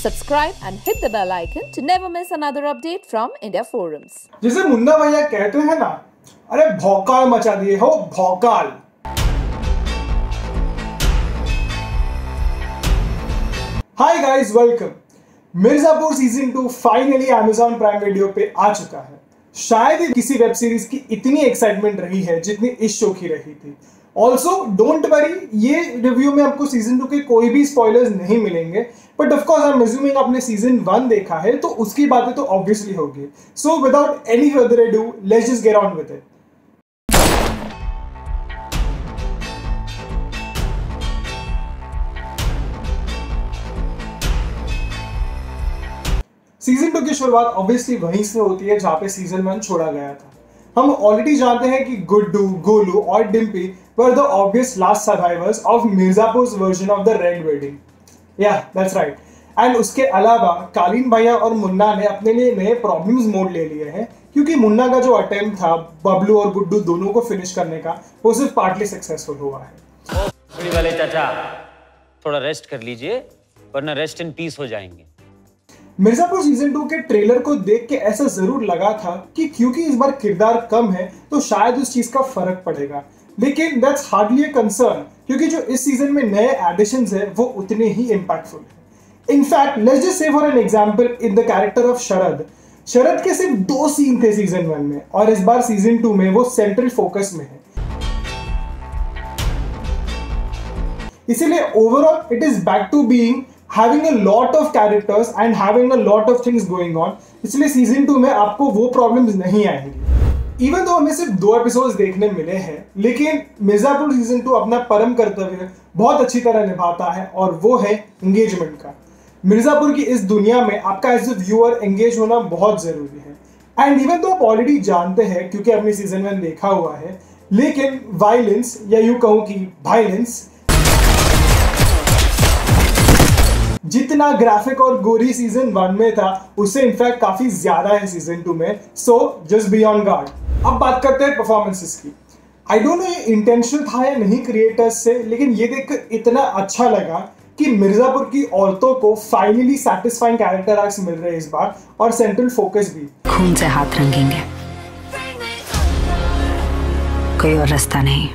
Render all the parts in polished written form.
subscribe and hit the bell icon to never miss another update from India Forums. जिसे मुन्ना भैया कहते हैं ना, अरे भौकाल मचा दिए हो, भौकाल। Hi guys, welcome. Mirzapur season 2 finally Amazon prime video पे आ चुका है। शायद ही किसी वेब सीरीज की इतनी एक्साइटमेंट रही है जितनी इस शो की रही थी। ऑल्सो डोंट वरी, ये रिव्यू में आपको सीजन 2 के कोई भी स्पॉयलर्स नहीं मिलेंगे, but of course I am assuming आपने सीजन 1 देखा है तो उसकी बातें तो ऑब्वियसली होगी। So without any further ado, let's just get on with it. Season 2 की शुरुआत ऑब्वियसली वहीं से होती है जहां पे सीजन 1 छोड़ा गया था। हम ऑलरेडी जानते हैं कि गुड्डू, गोलू और Dimpy were the obvious last survivors of मिर्जापुर's version of the Red Wedding. Yeah, that's right. And उसके अलावा कालीन भैया और मुन्ना ने अपने लिए नए प्रॉब्लम्स मोड ले लिए हैं, क्योंकि मुन्ना का जो अटेम्प्ट था बबलू और गुड्डू दोनों को फिनिश करने का, वो सिर्फ पार्टली सक्सेसफुल हुआ है। बड़ी वाले चाचा, थोड़ा रेस्ट कर लीजिए वरना रेस्ट इन पीस हो जाएंगे। मिर्जापुर सीजन 2 के ट्रेलर को देख के ऐसा जरूर लगा था कि क्योंकि इस बार किरदार कम है तो शायद उस चीज का फर्क पड़ेगा, लेकिन दैट्स हार्डली अ कंसर्न, क्योंकि जो इस सीजन में नए एडिशंस है वो उतने ही इंपैक्टफुल है। In fact let's just say for an example in the character of Sharad. Sharad के सिर्फ 2 सीन थे सीजन 1 में, और इस बार सीजन 2 में वो सेंट्रल फोकस में है। इसीलिए overall it is back to being having a lot of characters and having a lot of things going on, इसलिए सीजन 2 में आपको वो प्रॉब्लम्स नहीं आएंगी। इवन तो हमें सिर्फ 2 एपिसोड्स देखने मिले हैं, लेकिन मिर्जापुर सीजन 2 अपना परम कर्तव्य बहुत अच्छी तरह निभाता है, और वो है एंगेजमेंट का। मिर्जापुर की इस दुनिया में आपका एज अ व्यूअर एंगेज होना बहुत जरूरी है। एंड इवन तो आप ऑलरेडी जानते हैं क्योंकि आपने सीजन 1 देखा हुआ है, लेकिन वायलेंस या यूं कहूं कि वायलेंस जितना ग्राफिक और गोरी सीजन 1 में था उससे इनफैक्ट काफी ज्यादा है सीजन 2 में। So just be on guard. अब बात करते हैं परफॉर्मेंसेस की। आई डोंट नो ये इंटेंशनल था या नहीं क्रिएटर्स से, लेकिन ये देखकर इतना अच्छा लगा कि मिर्जापुर की औरतों को फाइनली सैटिस्फाइंग कैरेक्टर आर्क्स मिल रहे हैं इस बार, और सेंट्रल फोकस भी। खून से हाथ रंगेंगे, कोई और रास्ता नहीं।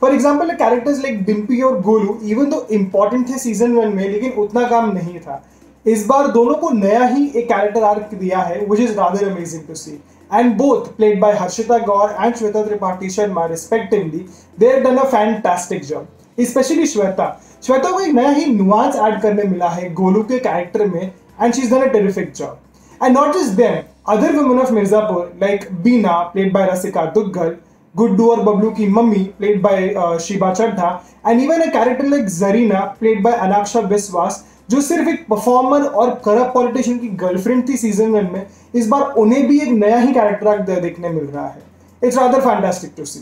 For example characters like Dimpy और गोलू इवन तो इंपॉर्टेंट थे सीजन 1 में, लेकिन उतना काम नहीं था। इस बार दोनों को नया ही एक कैरेक्टर आर्क दिया है, which is rather amazing to see, and both played by Harshita Gaur and Shweta Tripathi Sharma respectively, they have done a fantastic job. Specially Shweta को एक नया ही नुआंस ऐड करने मिला है गोलू के कैरेक्टर में, and she is done a terrific job. And not just them, other women of Mirzapur like Beena played by Rasika Duggal, Guddu और बबलू की mummy played by Sheeba Chadha, and even a character like Zarina played by Anangsha Biswas, जो सिर्फ एक परफॉर्मर और करप्ट पॉलिटिशियन की girlfriend थी season 1 में, इस बार उन्हें भी एक नया ही कैरेक्टर देखने मिल रहा है। It's rather fantastic to see.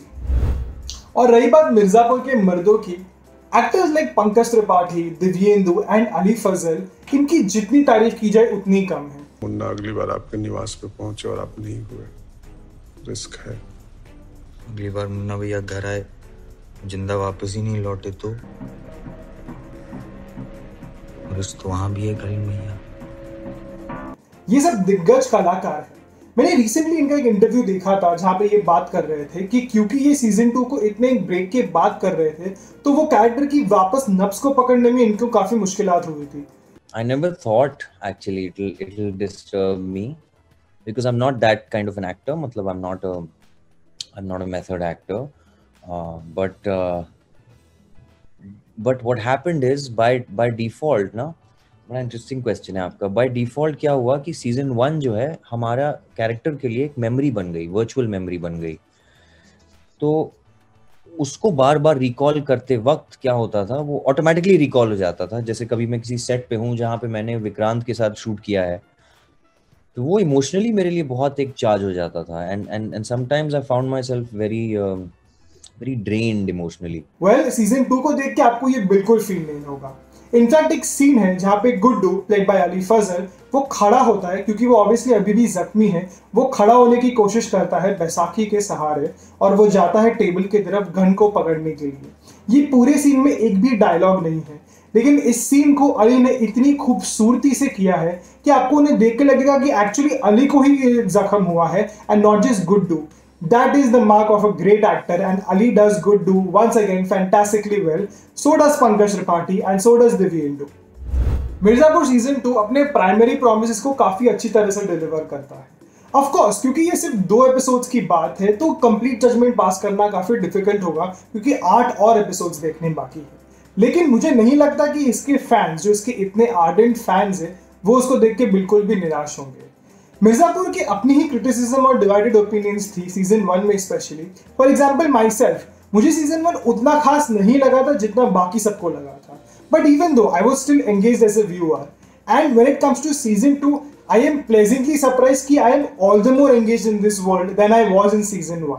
और रही बात मिर्जापुर के मर्दों की, actors like Pankaj Tripathi, Divyendu and Ali Fazal, इनकी जितनी तारीफ की जाए उतनी कम है। मुन्ना अगली बार आपके निवास पे पहुंचे और आप नहीं हुए, रिस्क है। अगली बार मुन्ना भैया घर आए, जिंदा वापस ही नहीं लौटे तो रिस्क तो वहां भी है कालीन भैया। ये सब दिग्गज कलाकार हैं। मैंने रिसेंटली इनका एक इंटरव्यू देखा था जहां पे ये बात कर रहे थे कि क्योंकि ये सीजन 2 को इतने ब्रेक के बाद कर रहे थे, तो वो कैरेक्टर की वापस नब्ज को पकड़ने में इनको काफी मुश्किलात हुई थी। I never thought actually it'll disturb me because I'm not that kind of an actor. मतलब I'm not a method actor, but what happened is by default ना, बड़ा इंटरेस्टिंग क्वेश्चन है आपका। बाय डिफॉल्ट क्या हुआ कि सीजन 1 जो है हमारा कैरेक्टर के लिए एक मेमोरी बन गई, वर्चुअल मेमोरी बन गई। तो उसको बार बार रिकॉल करते वक्त क्या होता था, वो ऑटोमेटिकली रिकॉल हो जाता था। जैसे कभी मैं किसी सेट पे हूँ जहाँ पे मैंने विक्रांत के साथ शूट किया है, तो वो इमोशनली मेरे लिए बहुत एक चार्ज हो जाता था, and sometimes I found my self very drained emotionally. Well, season 2 को देख के आपको ये बिल्कुल फील नहीं होगा। इनफैक्ट एक सीन है जहाँ पे गुड्डू प्लेड बाय अली फजल वो खड़ा होता है, क्योंकि वो ऑब्वियसली अभी भी जख्मी है। वो खड़ा होने की कोशिश करता है बैसाखी के सहारे, और वो जाता है टेबल की तरफ गन को पकड़ने के लिए। ये पूरे सीन में एक भी डायलॉग नहीं है, लेकिन इस सीन को अली ने इतनी खूबसूरती से किया है कि आपको उन्हें देख के लगेगा कि एक्चुअली अली को ही जख्म हुआ है and not just Guddu. That is the mark of a great actor, and Ali does Guddu once again fantastically well. So does Pankaj Tripathi and so does Divyendu. Mirzapur season 2 अपने प्राइमरी प्रोमिसेस को काफी अच्छी तरह से डिलीवर करता है. Of course क्योंकि ये सिर्फ 2 एपिसोड्स की बात है तो कंप्लीट जजमेंट पास करना काफी डिफिकल्ट होगा क्योंकि 8 और एपिसोड्स देखने बाकी है. लेकिन मुझे नहीं लगता कि इसके फैंस जो इसके इतने आर्डेंट फैंस हैं वो उसको देख के बिल्कुल भी निराश होंगे. मिर्जापुर की अपनी ही क्रिटिसिज्म और डिवाइडेड ओपिनियंस थी सीजन 1 में specially. For example my self, मुझे सीजन 1 उतना खास नहीं लगा था जितना बाकी सबको लगा था. But even though I was still engaged as a viewer. And when it comes to season 2 I am pleasantly surprised कि I am all the more engaged in this world then I was in season 1.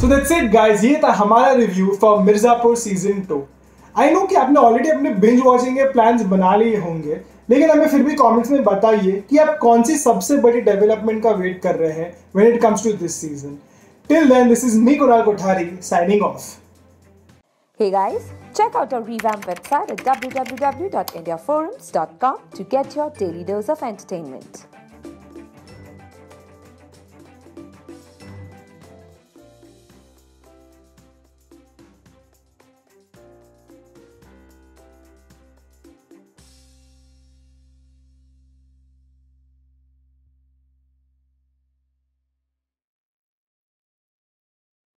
So that's it guys, ये था हमारा review for Mirzapur season 2. I know कि आपने already अपने binge watching के plans बना लिए होंगे, लेकिन हमें फिर भी कमेंट्स में बताइए कि आप कौन सी सबसे बड़ी डेवलपमेंट का वेट कर रहे हैं when it comes to this season. Till then, this is me Kunal Kothari signing off. Hey guys, check out our revamped website at www.indiaforums.com to get your daily dose of entertainment.